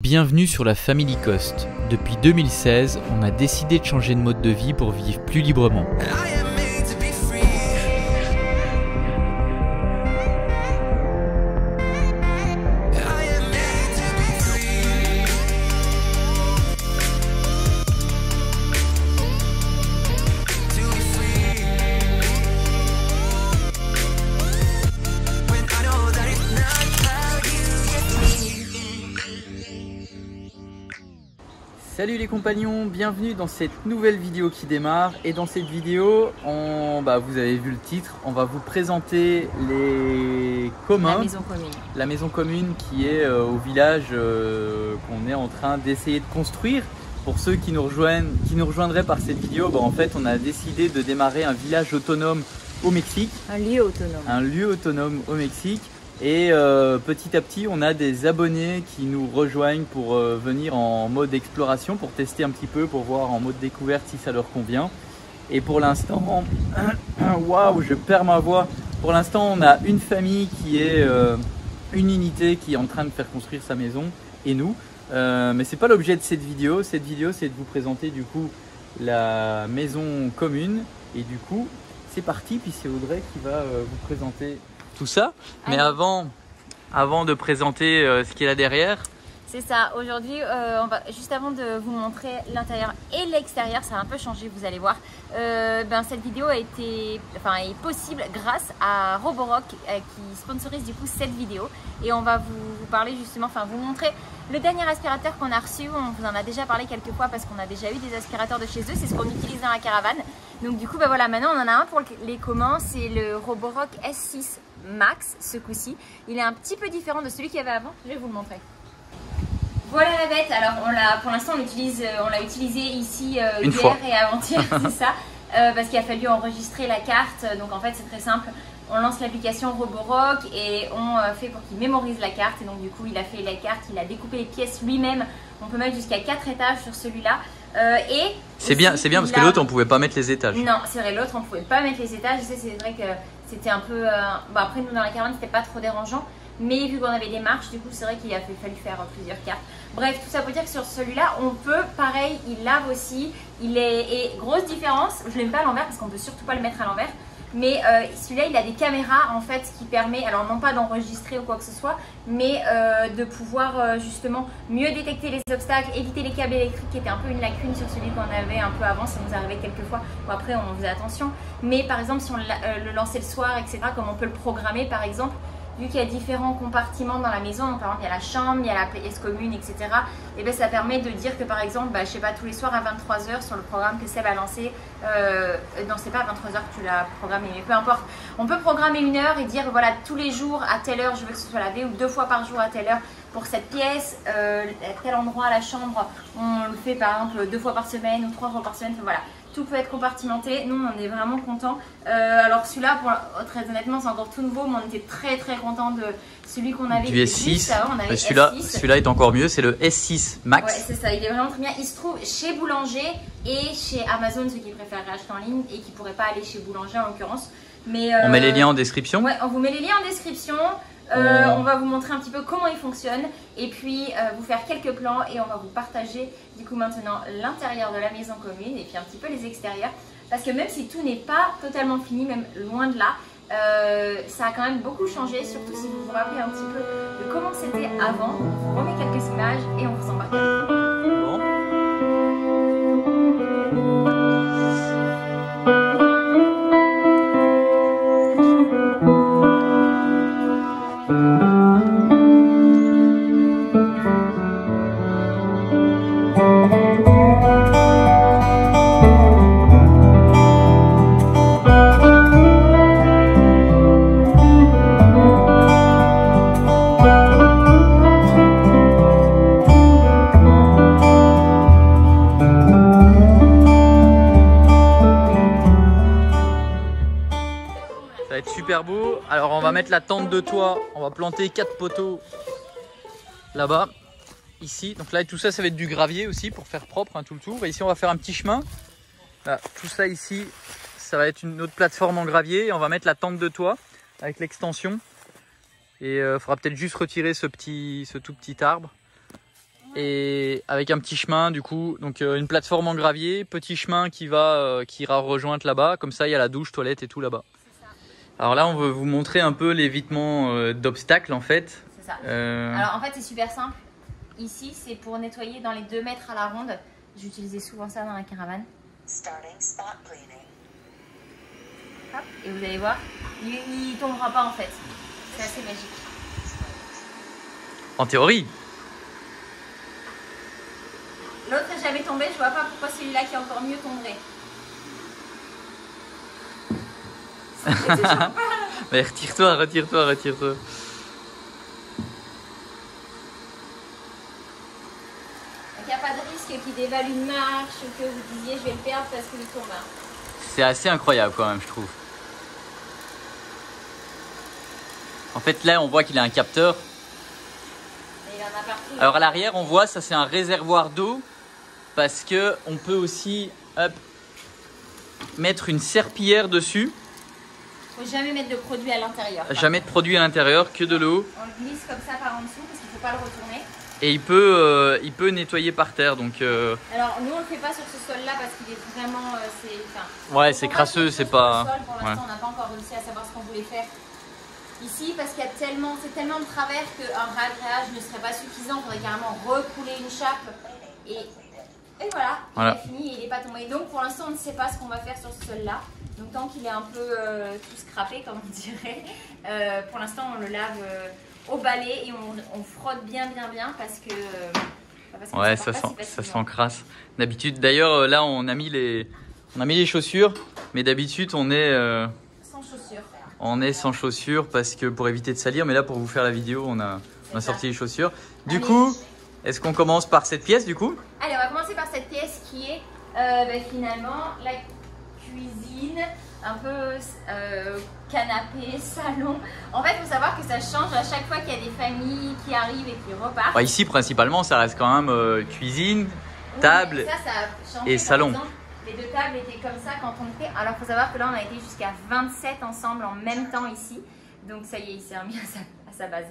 Bienvenue sur la Family Coast. Depuis 2016, on a décidé de changer de mode de vie pour vivre plus librement. Salut les compagnons, bienvenue dans cette nouvelle vidéo qui démarre. Et dans cette vidéo, vous avez vu le titre, on va vous présenter les communs. La maison commune qui est au village qu'on est en train d'essayer de construire. Pour ceux qui nous rejoindraient par cette vidéo, en fait on a décidé de démarrer un village autonome au Mexique. Un lieu autonome. Un lieu autonome au Mexique. Et petit à petit, on a des abonnés qui nous rejoignent pour venir en mode exploration, pour tester un petit peu, pour voir en mode découverte si ça leur convient. Et pour l'instant, waouh, je perds ma voix. Pour l'instant, on a une famille qui est une unité qui est en train de faire construire sa maison et nous. Mais c'est pas l'objet de cette vidéo. Cette vidéo, c'est de vous présenter du coup la maison commune. Et du coup, c'est parti. Puis c'est Audrey qui va vous présenter tout ça. Mais avant de présenter ce qu'il y a derrière. C'est ça, aujourd'hui, juste avant de vous montrer l'intérieur et l'extérieur, ça a un peu changé, vous allez voir. Cette vidéo est possible grâce à Roborock qui sponsorise du coup cette vidéo. Et on va vous parler justement, vous montrer le dernier aspirateur qu'on a reçu. On vous en a déjà parlé quelques fois parce qu'on a déjà eu des aspirateurs de chez eux. C'est ce qu'on utilise dans la caravane. Donc du coup, maintenant on en a un pour les communs. C'est le Roborock S6 Max ce coup-ci. Il est un petit peu différent de celui qu'il y avait avant. Je vais vous le montrer. Voilà la bête. Alors pour l'instant on l'a utilisé ici hier et avant-hier, c'est ça, parce qu'il a fallu enregistrer la carte. Donc en fait c'est très simple. On lance l'application Roborock et on fait pour qu'il mémorise la carte. Et donc du coup il a fait la carte, il a découpé les pièces lui-même. On peut mettre jusqu'à 4 étages sur celui-là. C'est bien parce que l'autre on pouvait pas mettre les étages. Non, c'est vrai, l'autre on pouvait pas mettre les étages. C'est vrai que c'était un peu. Après nous dans la caravane c'était pas trop dérangeant. Mais vu qu'on avait des marches, du coup c'est vrai qu'il a fallu faire plusieurs cartes. Bref, tout ça pour dire que sur celui-là, on peut, pareil, il lave aussi. Et grosse différence, je ne l'aime pas à l'envers parce qu'on ne peut surtout pas le mettre à l'envers. Mais celui-là, il a des caméras en fait qui permet, alors non pas d'enregistrer ou quoi que ce soit, mais de pouvoir justement mieux détecter les obstacles, éviter les câbles électriques qui étaient un peu une lacune sur celui qu'on avait un peu avant. Ça nous arrivait quelques fois. Bon, après, on faisait attention. Mais par exemple, si on le lançait le soir, etc., comme on peut le programmer par exemple, vu qu'il y a différents compartiments dans la maison, donc par exemple il y a la chambre, il y a la pièce commune, etc. Et bien ça permet de dire que par exemple, je sais pas, tous les soirs à 23 h sur le programme que Seb a lancé, non c'est pas à 23 h que tu l'as programmé, mais peu importe. On peut programmer une heure et dire voilà tous les jours à telle heure je veux que ce soit lavé, ou 2 fois par jour à telle heure pour cette pièce, à tel endroit à la chambre, on le fait par exemple 2 fois par semaine ou 3 fois par semaine, voilà. Tout peut être compartimenté, nous on est vraiment contents. Alors celui-là, très honnêtement, c'est encore tout nouveau, mais on était très contents de celui qu'on avait du S6. Celui-là est encore mieux, c'est le S6 Max. Ouais, c'est ça, il est vraiment très bien. Il se trouve chez Boulanger et chez Amazon, ceux qui préfèrent acheter en ligne et qui ne pourraient pas aller chez Boulanger en l'occurrence. Mais on met les liens en description. Ouais, on vous met les liens en description. On va vous montrer un petit peu comment il fonctionne et puis vous faire quelques plans et on va vous partager du coup maintenant l'intérieur de la maison commune et puis un petit peu les extérieurs parce que même si tout n'est pas totalement fini, même loin de là, ça a quand même beaucoup changé, surtout si vous vous rappelez un petit peu de comment c'était avant. On vous remet quelques images et on vous embarque avec vous. Super beau. Alors on va mettre la tente de toit, on va planter 4 poteaux là-bas, ici. Donc là tout ça, ça va être du gravier aussi pour faire propre tout le tour. Et ici on va faire un petit chemin. Là, tout ça ici, ça va être une autre plateforme en gravier. Et on va mettre la tente de toit avec l'extension. Et il faudra peut-être juste retirer ce tout petit arbre. Et avec un petit chemin du coup, donc une plateforme en gravier, petit chemin qui ira rejoindre là-bas. Comme ça, il y a la douche, toilette et tout là-bas. Alors là, on veut vous montrer un peu l'évitement d'obstacles en fait. C'est ça. Alors en fait, c'est super simple. Ici, c'est pour nettoyer dans les 2 mètres à la ronde. J'utilisais souvent ça dans la caravane. Hop, et vous allez voir, il tombera pas en fait. C'est assez magique. En théorie. L'autre n'est jamais tombé, je vois pas pourquoi celui-là qui est encore mieux tomberait. Mais retire-toi. Donc il n'y a pas de risque qu'il dévale une marche ou que vous disiez je vais le perdre parce qu'il tombe. C'est assez incroyable quand même, je trouve. En fait, là, on voit qu'il a un capteur. Et il en a partout. Alors à l'arrière, on voit ça, c'est un réservoir d'eau parce que on peut aussi mettre une serpillière dessus. Faut jamais mettre de produit à l'intérieur. Jamais de produit à l'intérieur, que de l'eau. On le glisse comme ça par en dessous parce qu'il ne faut pas le retourner. Et il peut nettoyer par terre. Donc, alors nous on le fait pas sur ce sol là parce qu'il est vraiment ouais, c'est crasseux, c'est pas. Sol, pour l'instant on n'a pas encore réussi à savoir ce qu'on voulait faire ici parce qu'il y a tellement de travers qu'un ragréage ne serait pas suffisant. Il faudrait carrément recouler une chape et voilà, il est fini et il n'est pas tombé. Donc pour l'instant on ne sait pas ce qu'on va faire sur ce sol là. Donc tant qu'il est un peu tout scrappé comme on dirait, pour l'instant on le lave au balai et on frotte bien parce que ouais, ça sent crasse. D'habitude, d'ailleurs là on a mis les chaussures, mais d'habitude on est sans chaussures. On est sans chaussures parce que pour éviter de salir, mais là pour vous faire la vidéo on a sorti les chaussures. Du coup, est-ce qu'on commence par cette pièce du coup? Allez, on va commencer par cette pièce qui est finalement la cuisine, un peu canapé, salon. En fait, il faut savoir que ça change à chaque fois qu'il y a des familles qui arrivent et qui repartent. Bah, ici, principalement, ça reste quand même cuisine, table ça a changé, et salon. Par exemple, les 2 tables étaient comme ça quand on était. Alors, il faut savoir que là, on a été jusqu'à 27 ensemble en même temps ici. Donc, ça y est, il s'est remis à sa base.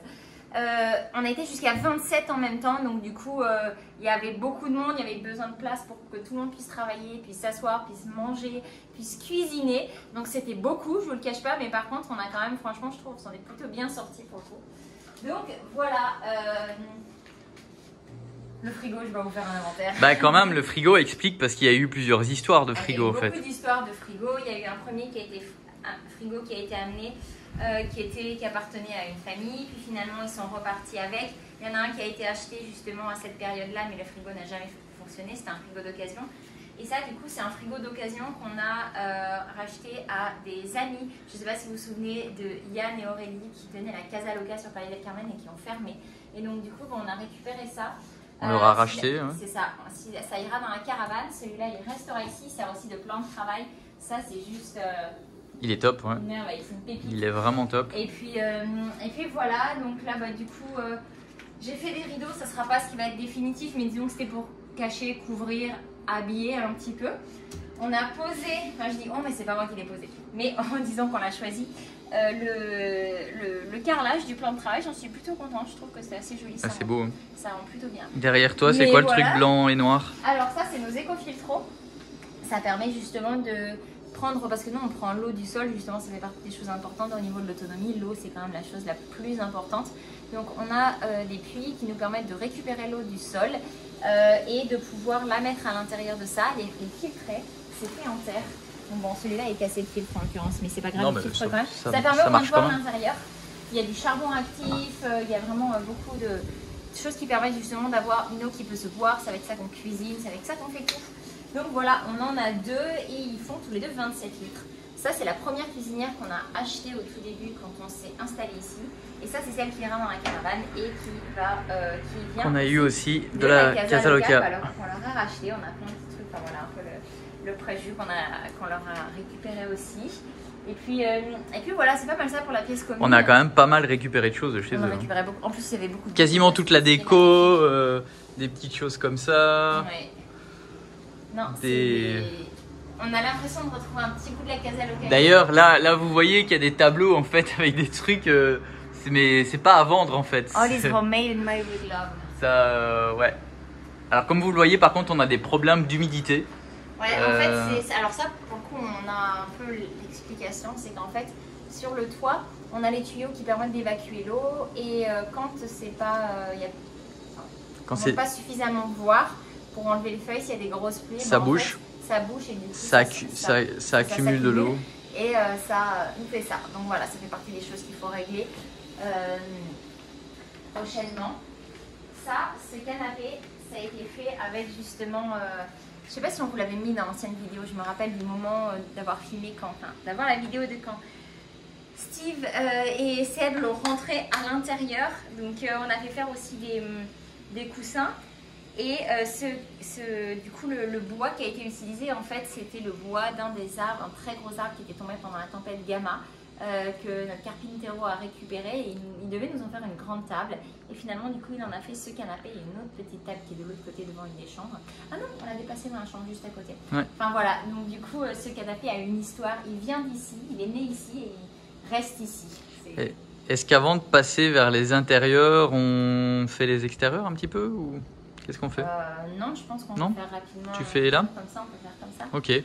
On a été jusqu'à 27 en même temps, donc du coup il y avait beaucoup de monde, il y avait besoin de place pour que tout le monde puisse travailler, puisse s'asseoir, puisse manger, puisse cuisiner. Donc c'était beaucoup, je vous le cache pas, mais par contre on a quand même, franchement je trouve, on s'en est plutôt bien sorti pour le coup. Donc voilà, le frigo, je vais vous faire un inventaire. Bah quand même, le frigo explique parce qu'il y a eu plusieurs histoires de frigo en fait. Il y a eu beaucoup d'histoires de frigo, il y a eu un premier frigo qui a été amené. Qui appartenait à une famille, puis finalement ils sont repartis avec. Il y en a un qui a été acheté justement à cette période-là, mais le frigo n'a jamais fonctionné, c'était un frigo d'occasion. Et ça, du coup, c'est un frigo d'occasion qu'on a racheté à des amis. Je ne sais pas si vous vous souvenez de Yann et Aurélie qui tenaient la Casa Loca sur Paris del Carmen et qui ont fermé. Et donc, du coup, on a récupéré ça. On l'aura racheté. C'est ça. Ça ira dans la caravane. Celui-là, il restera ici. Il sert aussi de plan de travail. Ça, c'est juste. Il est top, ouais. Une merveille, c'est une pépite. Il est vraiment top. Et puis voilà, donc là, du coup, j'ai fait des rideaux. Ça sera pas ce qui va être définitif, mais disons que c'était pour cacher, couvrir, habiller un petit peu. On a posé, enfin je dis oh, mais c'est pas moi qui l'ai posé, mais en disant qu'on l'a choisi, le carrelage du plan de travail. J'en suis plutôt contente, je trouve que c'est assez joli. Ah, c'est beau. Ça rend plutôt bien. Derrière toi, c'est quoi le truc blanc et noir? Alors ça, c'est nos écofiltros. Ça permet justement de prendre, parce que nous on prend l'eau du sol, justement ça fait partie des choses importantes au niveau de l'autonomie. L'eau, c'est quand même la chose la plus importante. Donc on a des puits qui nous permettent de récupérer l'eau du sol et de pouvoir la mettre à l'intérieur de ça, les filtrer. C'est fait en terre. Bon, celui-là est cassé de filtre en l'occurrence, mais c'est pas grave, il filtre quand même. Ça permet au moins de voir l'intérieur. Il y a du charbon actif, il y a vraiment beaucoup de choses qui permettent justement d'avoir une eau qui peut se boire. C'est avec ça qu'on cuisine, c'est avec ça qu'on fait tout. Donc voilà, on en a 2 et ils font tous les deux 27 litres. Ça, c'est la première cuisinière qu'on a achetée au tout début quand on s'est installé ici. Et ça, c'est celle qui ira dans la caravane et qui vient. On a eu aussi de la Casa Loca. Alors, on leur a racheté, on a plein de petits trucs, enfin voilà, un peu le préjus qu'on leur a récupéré aussi. Et puis voilà, c'est pas mal ça pour la pièce commune. On a quand même pas mal récupéré de choses chez eux. On a récupéré beaucoup. En plus, il y avait beaucoup de quasiment toute la déco, des petites choses comme ça. Ouais. Non, on a l'impression de retrouver un petit bout de la Casa Loca. D'ailleurs, là, vous voyez qu'il y a des tableaux en fait avec des trucs, mais c'est pas à vendre en fait. All is homemade and made with love. Ça, ouais. Alors comme vous le voyez, par contre, on a des problèmes d'humidité. Ouais, en fait, alors ça, pour le coup, on a un peu l'explication, c'est qu'en fait, sur le toit, on a les tuyaux qui permettent d'évacuer l'eau et quand c'est pas, on ne peut pas suffisamment voir pour enlever les feuilles, s'il y a des grosses pluies, ça bouche. En fait, ça bouche et du coup, ça accumule de l'eau. Et ça nous fait ça. Donc voilà, ça fait partie des choses qu'il faut régler prochainement. Ça, ce canapé, ça a été fait avec justement, je sais pas si on vous l'avait mis dans l'ancienne vidéo, je me rappelle du moment d'avoir filmé quand, enfin, d'avoir la vidéo de quand Steve et Seb l'ont rentré à l'intérieur. Donc on a fait faire aussi des coussins. Et du coup, le bois qui a été utilisé, en fait, c'était le bois d'un des arbres, un très gros arbre qui était tombé pendant la tempête Gamma, que notre carpintero a récupéré. Et il devait nous en faire une grande table. Et finalement, du coup, il en a fait ce canapé et une autre petite table qui est de l'autre côté devant une des chambres. Ah non, on l'a déplacé dans la chambre juste à côté. Ouais. Enfin voilà, donc du coup, ce canapé a une histoire. Il vient d'ici, il est né ici et il reste ici. Est-ce qu'avant de passer vers les intérieurs, on fait les extérieurs un petit peu ou... Qu'est-ce qu'on fait? Non, je pense qu'on peut faire rapidement. Tu fais là? Comme ça, on peut faire comme ça. Ok. Allez,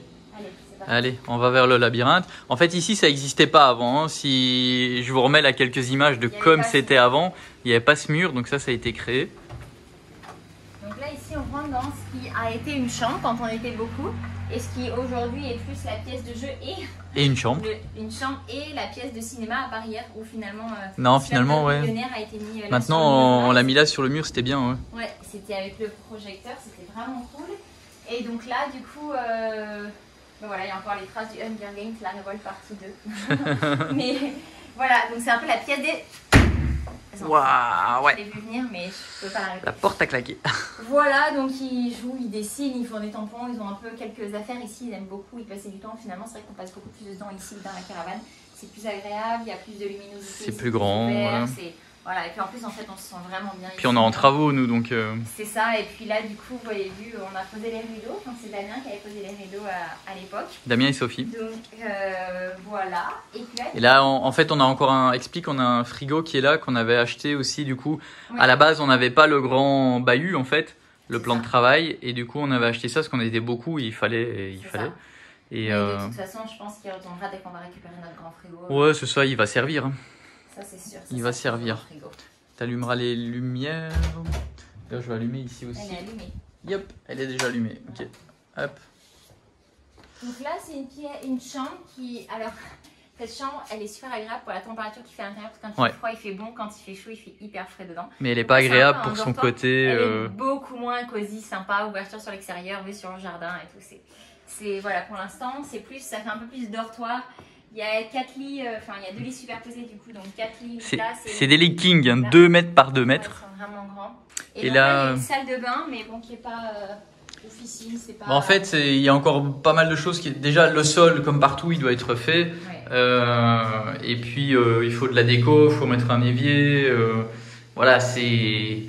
c'est parti. Allez, on va vers le labyrinthe. En fait, ici, ça n'existait pas avant. Hein. Si je vous remets là quelques images de comme c'était avant, il n'y avait pas ce mur, donc ça a été créé. Donc là, ici, on rentre dans ce qui a été une chambre quand on était beaucoup, et ce qui aujourd'hui est plus la pièce de jeu et une chambre. Une chambre et la pièce de cinéma à Barrière où finalement. Non, finalement, ouais. A été mis, maintenant, on l'a mis là sur le mur, c'était bien. Ouais, ouais, c'était avec le projecteur, c'était vraiment cool. Et donc là, du coup, ben voilà, il y a encore les traces du Hunger Games, la révolte partie 2. Mais voilà, donc c'est un peu la pièce des. Waouh, ouais. Je l'ai vu venir, mais je peux pas l'arrêter. La porte a claqué. Voilà, donc ils jouent, ils dessinent, ils font des tampons, ils ont un peu quelques affaires ici, ils aiment beaucoup, ils passent du temps. Finalement, c'est vrai qu'on passe beaucoup plus de temps ici que dans la caravane. C'est plus agréable, il y a plus de luminosité. C'est plus grand. Voilà. Voilà, et puis en plus, en fait, on se sent vraiment bien. Puis ici, on est en travaux, nous, donc. C'est ça, et puis là, du coup, vous avez vu, on a posé les rideaux. Enfin, c'est Damien qui avait posé les rideaux à l'époque. Damien et Sophie. Donc voilà. Et puis là, et là en fait, on a encore on a un frigo qui est là, qu'on avait acheté aussi, du coup. Ouais. À la base, on n'avait pas le grand bahut, en fait, le plan de travail, et du coup, on avait acheté ça parce qu'on était beaucoup, et il fallait. Et de toute façon, je pense qu'il retournera dès qu'on va récupérer notre grand frigo. Ouais, c'est ça, il va servir. Hein. Ça, c'est sûr. Il va servir. Tu allumeras les lumières. Là, je vais allumer ici aussi. Elle est allumée. Yep, elle est déjà allumée. Ok. Hop. Donc là, c'est une chambre qui. Alors, cette chambre, elle est super agréable pour la température qu'il fait à l'intérieur. Parce que quand il fait froid, il fait bon. Quand il fait chaud, il fait hyper frais dedans. Mais elle n'est pas agréable pour son côté. Elle est beaucoup moins cosy, sympa. Ouverture sur l'extérieur, vue sur le jardin et tout. C'est voilà, pour l'instant, c'est plus. Ça fait un peu plus dortoir. Il y a 4 lits, enfin il y a 2 lits superposés du coup, donc 4 lits. C'est des lits king, hein, 2 mètres par 2 mètres. Ouais, ils sont vraiment grands. Et là, il y a une salle de bain, mais bon, qui n'est pas officine. Pas... En fait, il y a encore pas mal de choses. Déjà, le sol, comme partout, il doit être fait. Ouais. Et puis, il faut de la déco, il faut mettre un évier. Voilà, c'est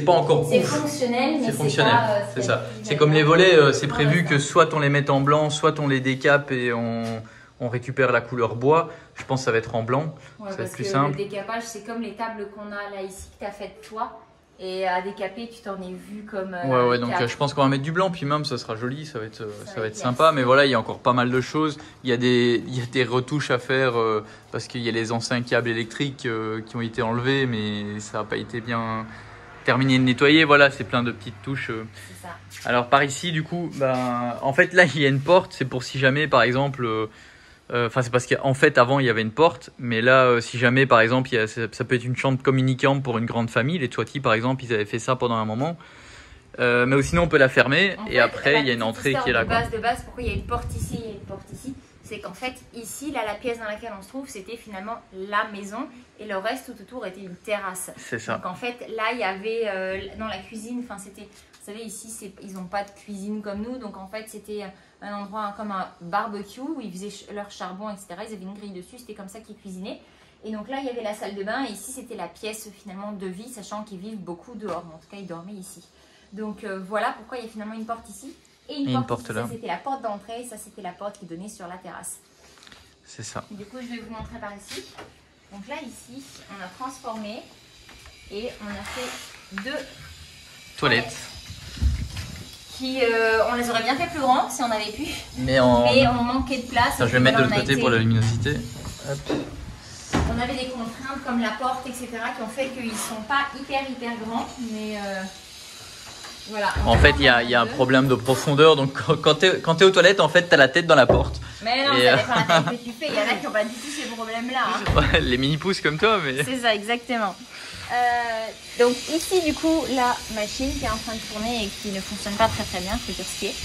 pas encore c'est fonctionnel, mais c'est fonctionnel, c'est ça. C'est comme les volets, c'est prévu que soit on les mette en blanc, soit on les décape et on récupère la couleur bois. Je pense que ça va être en blanc, ouais, ça va être plus simple. Le décapage, c'est comme les tables qu'on a là ici que tu as faites toi. Et à décaper, tu t'en es vu comme. Ouais, donc je pense qu'on va mettre du blanc, puis même ça sera joli, ça va être sympa. Mais voilà, il y a encore pas mal de choses. Il y a des retouches à faire parce qu'il y a les anciens câbles électriques qui ont été enlevés, mais ça n'a pas été bien terminé de nettoyer. Voilà, c'est plein de petites touches. C'est ça. Alors par ici, du coup, en fait là, il y a une porte. C'est pour si jamais, par exemple. Enfin, c'est parce qu'en fait, avant, il y avait une porte. Mais là, si jamais, par exemple, ça peut être une chambre communicante pour une grande famille. Les Twati, par exemple, ils avaient fait ça pendant un moment. Mais sinon, on peut la fermer. Et après, il y a une entrée qui est là. De base, pourquoi il y a une porte ici et une porte ici? C'est qu'en fait, ici, là, la pièce dans laquelle on se trouve, c'était finalement la maison. Et le reste, tout autour, était une terrasse. C'est ça. Donc, en fait, là, il y avait dans la cuisine, enfin, c'était... Vous savez, ici, ils n'ont pas de cuisine comme nous. Donc, en fait, c'était un endroit comme un barbecue où ils faisaient leur charbon, etc. Ils avaient une grille dessus. C'était comme ça qu'ils cuisinaient. Et donc là, il y avait la salle de bain. Et ici, c'était la pièce, finalement, de vie, sachant qu'ils vivent beaucoup dehors. Mais en tout cas, ils dormaient ici. Donc, voilà pourquoi il y a finalement une porte ici. Et une porte là. Ça, c'était la porte d'entrée. Ça, c'était la porte qui donnait sur la terrasse. C'est ça. Du coup, je vais vous montrer par ici. Donc là, ici, on a transformé et on a fait 2 toilettes. Qui, on les aurait bien fait plus grands si on avait pu. Mais on manquait de place. Attends, je vais mettre de l'autre côté pour la luminosité. Hop. On avait des contraintes comme la porte, etc. qui ont fait qu'ils sont pas hyper grands. Mais voilà. En fait, il y a un problème de profondeur. Donc quand tu es aux toilettes, en fait, tu as la tête dans la porte. Mais non, ça dépend de la tête que tu fais. Il y en a qui n'ont pas du tout ces problèmes-là. Hein. Ouais, les mini-pouces comme toi. Mais... C'est ça, exactement. Donc ici, du coup, la machine qui est en train de tourner et qui ne fonctionne pas très bien, faut dire ce qui est.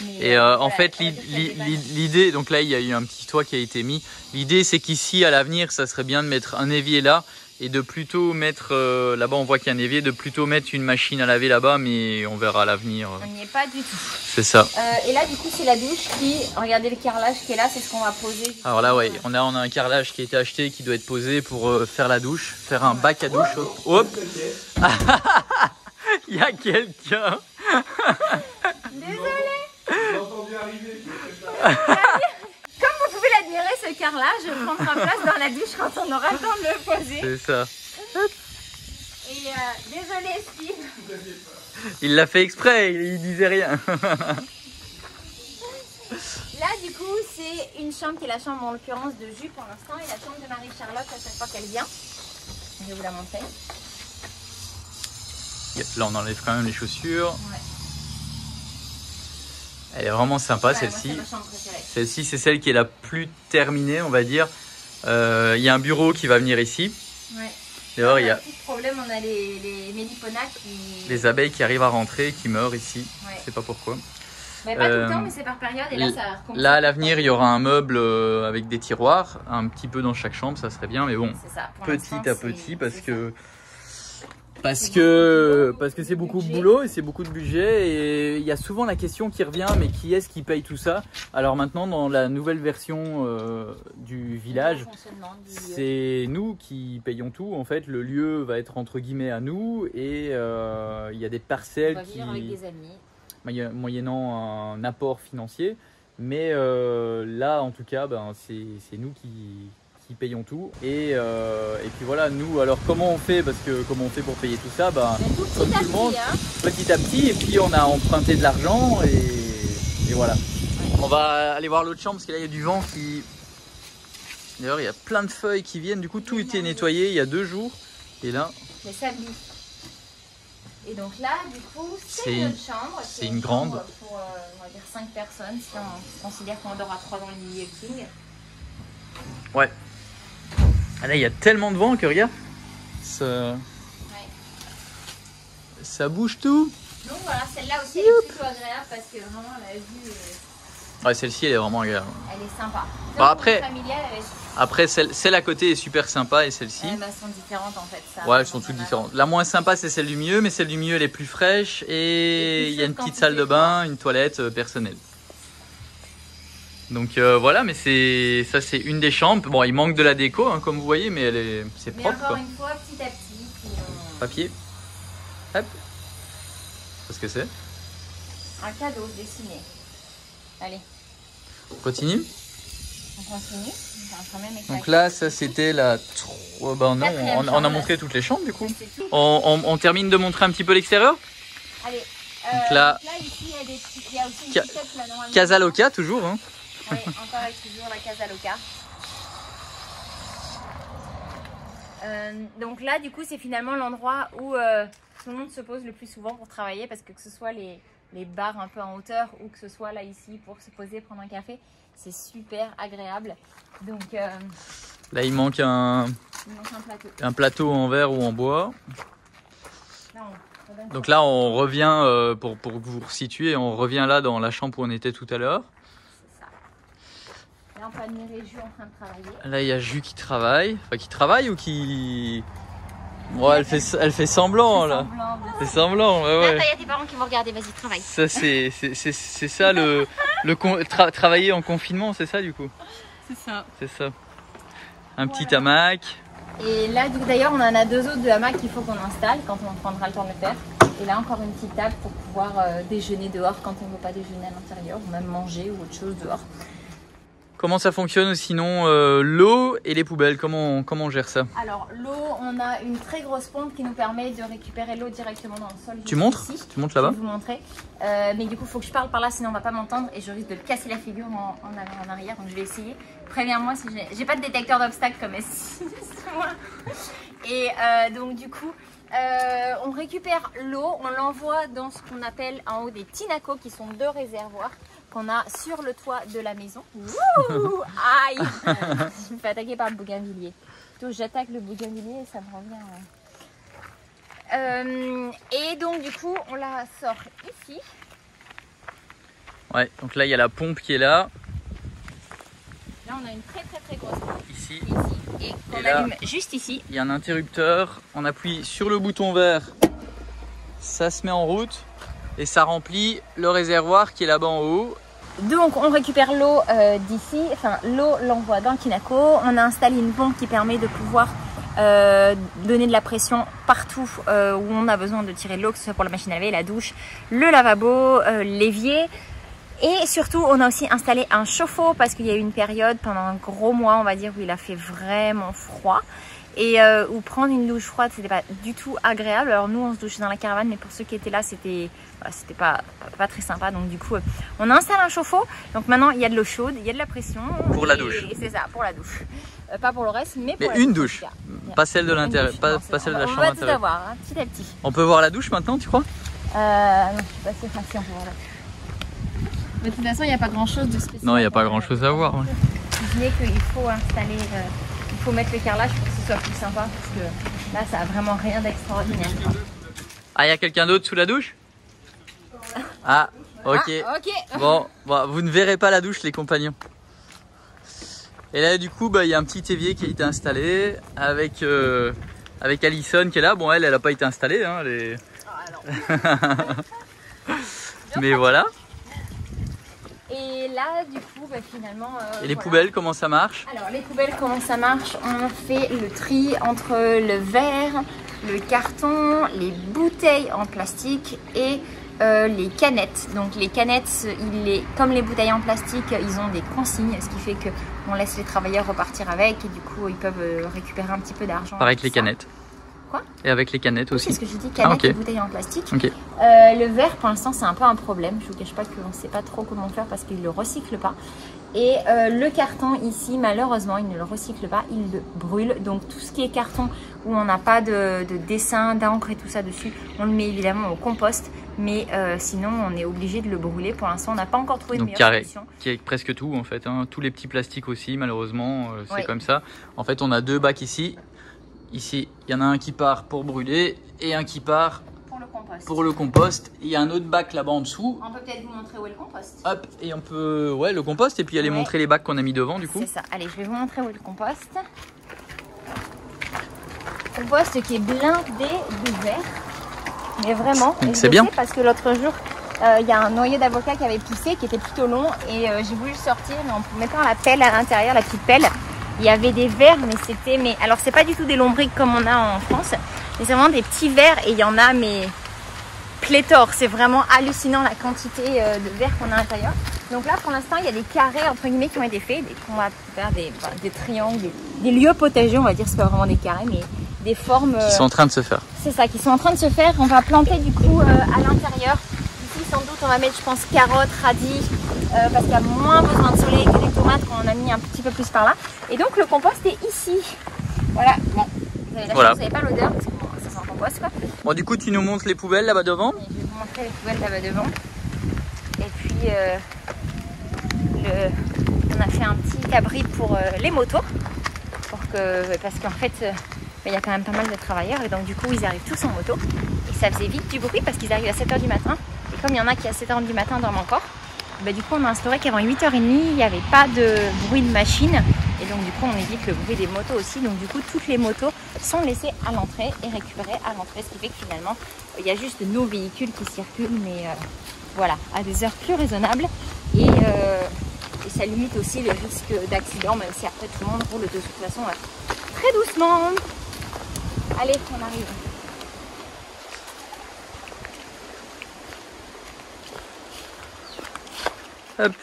Mais, et en fait, l'idée, donc là, il y a eu un petit toit qui a été mis. L'idée, c'est qu'ici, à l'avenir, ça serait bien de mettre un évier là et de plutôt mettre, là-bas, on voit qu'il y a un évier, de plutôt mettre une machine à laver là-bas, mais on verra à l'avenir. On n'y est pas du tout. C'est ça. Et là, du coup, c'est la douche qui, regardez le carrelage qui est là, c'est ce qu'on va poser. Alors là, ouais, on a un carrelage qui a été acheté, qui doit être posé pour faire la douche, faire un bac à douche. Hop. Il y a quelqu'un. Désolée. Comme vous pouvez l'admirer, ce carrelage prendra place dans la douche quand on aura le temps de le poser. C'est ça. Et désolé Steve. Il l'a fait exprès, il disait rien. Là du coup c'est une chambre qui est la chambre en l'occurrence de Jus pour l'instant et la chambre de Marie-Charlotte à chaque fois qu'elle vient. Je vais vous la montrer. Là on enlève quand même les chaussures. Ouais. Elle est vraiment sympa celle-ci. Celle-ci c'est celle qui est la plus terminée on va dire. Il y a un bureau qui va venir ici. Ouais. D'ailleurs il y a... un petit problème, on a les méliponas qui... Les abeilles qui arrivent à rentrer et qui meurent ici. Ouais. Je sais pas pourquoi. Mais pas tout le temps mais c'est par période et là ça recommence. Là à l'avenir il y aura un meuble avec des tiroirs. Un petit peu dans chaque chambre ça serait bien mais bon. Ça, petit à petit parce que c'est beaucoup de boulot et c'est beaucoup de budget et il y a souvent la question qui revient mais qui est-ce qui paye tout ça? Alors maintenant dans la nouvelle version du village c'est nous qui payons tout en fait, le lieu va être entre guillemets à nous et il y a des parcelles qui avec des amis. Moyennant un apport financier mais là en tout cas ben, c'est nous qui payons tout et puis voilà nous alors comment on fait comment on fait pour payer tout ça comme tout le monde petit à petit et puis on a emprunté de l'argent et voilà on va aller voir l'autre chambre parce que là il y a du vent qui d'ailleurs il y a plein de feuilles qui viennent du coup tout était nettoyé il y a 2 jours et là les sablis et donc là du coup c'est notre chambre c'est une grande pour on va dire 5 personnes si on considère qu'on dort à 3 dans le lit king. Ouais. Ah là, il y a tellement de vent que regarde, ça bouge tout. Donc voilà, celle-là aussi elle est plutôt agréable parce que vraiment la vue. Ouais, celle-ci elle est vraiment agréable. Elle est sympa. Bon, après, celle à côté est super sympa et celle-ci. Elles sont différentes en fait. Ça, ouais, elles sont toutes différentes. La moins sympa c'est celle du milieu, mais celle du milieu elle est plus fraîche et il y a une petite salle de bain, une toilette personnelle. Donc voilà, mais ça c'est une des chambres. Bon, il manque de la déco, hein, comme vous voyez, mais c'est propre. Encore une fois, petit à petit. Papier. Hop. Qu'est-ce que c'est? Un cadeau dessiné. Allez. On continue? On continue. Donc là, ça c'était la... Ben non, on a montré toutes les chambres du coup. On termine de montrer un petit peu l'extérieur? Allez. Donc là, ici, il y a aussi une petite tête, là, normalement. Casa Loca toujours. Hein. Oui, encore avec toujours la Casa Loca. Donc là, du coup, c'est finalement l'endroit où tout le monde se pose le plus souvent pour travailler parce que ce soit les bars un peu en hauteur ou que ce soit là ici pour se poser, prendre un café, c'est super agréable. Donc là, il manque un plateau en verre ou en bois. Là, donc là, on revient, pour vous situer, on revient là dans la chambre où on était tout à l'heure. Là, on peut admirer Jus en train de travailler. Là, il y a Jus qui travaille. Enfin, qui travaille ou qui... Ouais, elle fait semblant, là. C'est semblant, ouais. Là, il y a tes parents qui vont regarder, vas-y, travaille. Ça, c'est ça, travailler en confinement, c'est ça, du coup? C'est ça. C'est ça. Un petit hamac. Et là, d'ailleurs, on en a 2 autres de hamacs qu'il faut qu'on installe quand on prendra le temps de le faire. Et là, encore une petite table pour pouvoir déjeuner dehors quand on ne veut pas déjeuner à l'intérieur, ou même manger ou autre chose dehors. Comment ça fonctionne sinon l'eau et les poubelles, comment on gère ça? Alors l'eau, on a une très grosse pompe qui nous permet de récupérer l'eau directement dans le sol. Tu montres? Tu montres là-bas? Je vais vous montrer. Mais du coup, il faut que je parle par là, sinon on va pas m'entendre et je risque de casser la figure en arrière. Donc je vais essayer. Préviens-moi si j'ai pas de détecteur d'obstacles comme ici. Et donc du coup, on récupère l'eau, on l'envoie dans ce qu'on appelle en haut des tinacos, qui sont 2 réservoirs qu'on a sur le toit de la maison. Ouh, aïe. Je me fais attaquer par le bougainvillier. Plutôt j'attaque le bougainvillier et ça me revient. Et donc du coup on la sort ici. Ouais, donc là il y a la pompe qui est là. Là on a une très grosse pompe ici. Et qu'on allume juste ici. Il y a un interrupteur, on appuie sur le bouton vert, ça se met en route et ça remplit le réservoir qui est là-bas en haut. Donc on récupère l'eau d'ici, enfin l'eau l'envoie dans le Kinaco. On a installé une pompe qui permet de pouvoir donner de la pression partout où on a besoin de tirer de l'eau, que ce soit pour la machine à laver, la douche, le lavabo, l'évier. Et surtout on a aussi installé un chauffe-eau parce qu'il y a eu une période pendant un gros mois on va dire où il a fait vraiment froid. Et où prendre une douche froide c'était pas du tout agréable. Alors nous on se douchait dans la caravane, mais pour ceux qui étaient là c'était pas très sympa. Donc du coup on installe un chauffe-eau. Donc maintenant il y a de l'eau chaude, il y a de la pression pour la douche. C'est ça, pour la douche, pas pour le reste, mais pour une douche, pas celle de l'intérieur, pas celle de la chambre intérieure. On va tout avoir, hein, petit à petit. On peut voir la douche maintenant, tu crois? Non, je suis pas sûre si on peut voir la douche. Mais de toute façon il n'y a pas grand chose de spécial. Non, il n'y a pas grand chose à voir. Ouais. Imaginez qu'il faut installer, il faut mettre le carrelage pour que ce soit plus sympa, parce que là ça a vraiment rien d'extraordinaire. Ah, il y a quelqu'un d'autre sous la douche? Ah, ok. Ah, ok. Bon, vous ne verrez pas la douche les compagnons. Et là du coup il y a un petit évier qui a été installé avec Alison qui est là. Bon, elle n'a pas été installée hein, mais voilà. Et là, du coup, finalement... et les poubelles, comment ça marche? Alors, les poubelles, comment ça marche? On fait le tri entre le verre, le carton, les bouteilles en plastique et les canettes. Donc, les canettes, comme les bouteilles en plastique, ils ont des consignes, ce qui fait qu'on laisse les travailleurs repartir avec et du coup, ils peuvent récupérer un petit peu d'argent. Pareil avec les canettes. Quoi? Et avec les canettes aussi. C'est ce que je dis, canettes et bouteilles en plastique. Okay. Le verre, pour l'instant, c'est un peu un problème. Je ne vous cache pas qu'on ne sait pas trop comment faire parce qu'il ne le recycle pas. Et le carton ici, malheureusement, il ne le recycle pas, il le brûle. Donc tout ce qui est carton où on n'a pas de dessin, d'encre et tout ça dessus, on le met évidemment au compost. Mais sinon, on est obligé de le brûler. Pour l'instant, on n'a pas encore trouvé de meilleure solution. Qui est presque tout en fait. Hein. Tous les petits plastiques aussi, malheureusement, c'est comme ça. En fait, on a 2 bacs ici. Ici, il y en a un qui part pour brûler et un qui part pour le compost. Il y a un autre bac là-bas en dessous. On peut peut-être vous montrer où est le compost. Hop, et on peut, le compost et puis aller montrer les bacs qu'on a mis devant du coup. C'est ça. Allez, je vais vous montrer où est le compost. Compost qui est blindé de verre. Mais vraiment. C'est bien. Parce que l'autre jour, il y a un noyer d'avocat qui avait poussé, qui était plutôt long. Et j'ai voulu le sortir, mais en mettant la pelle à l'intérieur, la petite pelle. Il y avait des vers, mais c'était... Alors, c'est pas du tout des lombriques comme on a en France. Mais c'est vraiment des petits vers et il y en a, mais pléthore. C'est vraiment hallucinant la quantité de vers qu'on a à l'intérieur. Donc là, pour l'instant, il y a des carrés, entre guillemets, qui ont été faits. On va faire des triangles, des lieux potagers, on va dire. C'est pas vraiment des carrés, mais des formes... Qui sont en train de se faire. C'est ça, qui sont en train de se faire. On va planter, du coup, à l'intérieur. Ici, sans doute, on va mettre, je pense, carottes, radis. Parce qu'il y a moins besoin de soleil que des tomates qu'on en a mis un petit peu plus par là. Et donc le compost est ici. Voilà, bon, vous avez la chance, vous n'avez pas l'odeur parce que bon, ça sent le compost quoi. Bon, du coup, tu nous montres les poubelles là-bas devant. Et je vais vous montrer les poubelles là-bas devant. Et puis, on a fait un petit abri pour les motos. Parce qu'en fait, il y a quand même pas mal de travailleurs. Et donc, du coup, ils arrivent tous en moto. Et ça faisait vite du bruit parce qu'ils arrivent à 7 h du matin. Et comme il y en a qui à 7 h du matin dorment encore. Du coup on a instauré qu'avant 8 h 30 il n'y avait pas de bruit de machine et donc du coup on évite le bruit des motos aussi. Donc du coup toutes les motos sont laissées à l'entrée et récupérées à l'entrée, ce qui fait que finalement il y a juste nos véhicules qui circulent, mais voilà, à des heures plus raisonnables et ça limite aussi le risque d'accident, même si après tout le monde roule de toute façon très doucement. Allez, on arrive. Hop.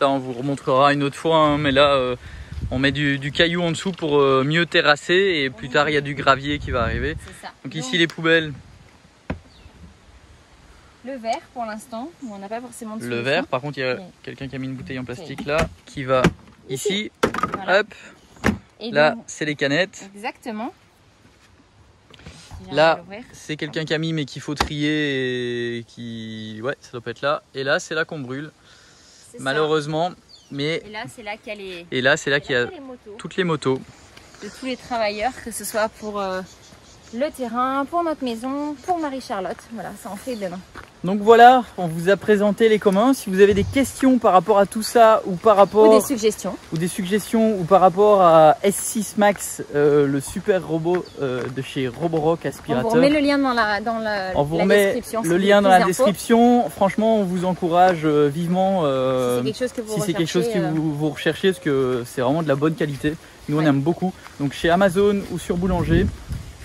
Là, on vous remontrera une autre fois, hein, mais là, on met du caillou en dessous pour mieux terrasser et plus tard, il y a du gravier qui va arriver. C'est ça. Donc ici, les poubelles. Le verre pour l'instant, on n'a pas forcément de Le solution. verre, par contre, il y a Oui. quelqu'un qui a mis une bouteille en plastique là, qui va ici. Voilà. Hop, Et là, donc, c'est les canettes. exactement. Là, c'est quelqu'un qui a mis mais qu'il faut trier et qui... Ouais, ça doit pas être là. Et là, c'est là qu'on brûle, C'est ça. malheureusement. Mais... Et là, c'est là qu'il y a les, Et là, c'est là qu'il y a les motos toutes les motos. de tous les travailleurs, que ce soit pour le terrain, pour notre maison, pour Marie-Charlotte. Voilà, ça en fait demain. Donc voilà, on vous a présenté les communs. Si vous avez des questions par rapport à tout ça ou par rapport... Ou des suggestions. Ou des suggestions ou par rapport à S6 Max, le super robot de chez Roborock On aspirateur. vous remet le lien dans la On vous la remet description. le si vous lien dans voulez la plus d'infos. description. Franchement, on vous encourage vivement Si c'est quelque chose que vous si c'est quelque chose que recherchez, vous recherchez, parce que c'est vraiment de la bonne qualité. Nous, on Ouais. aime beaucoup. Donc chez Amazon ou sur Boulanger.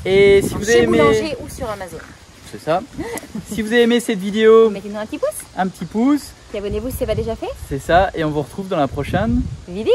Et si vous avez chez aimé... Boulanger ou sur Amazon. C'est ça. Si vous avez aimé cette vidéo, Mettez-nous un petit pouce. un petit pouce. Et abonnez-vous si ce n'est pas déjà fait. C'est ça. Et on vous retrouve dans la prochaine. Vidéo.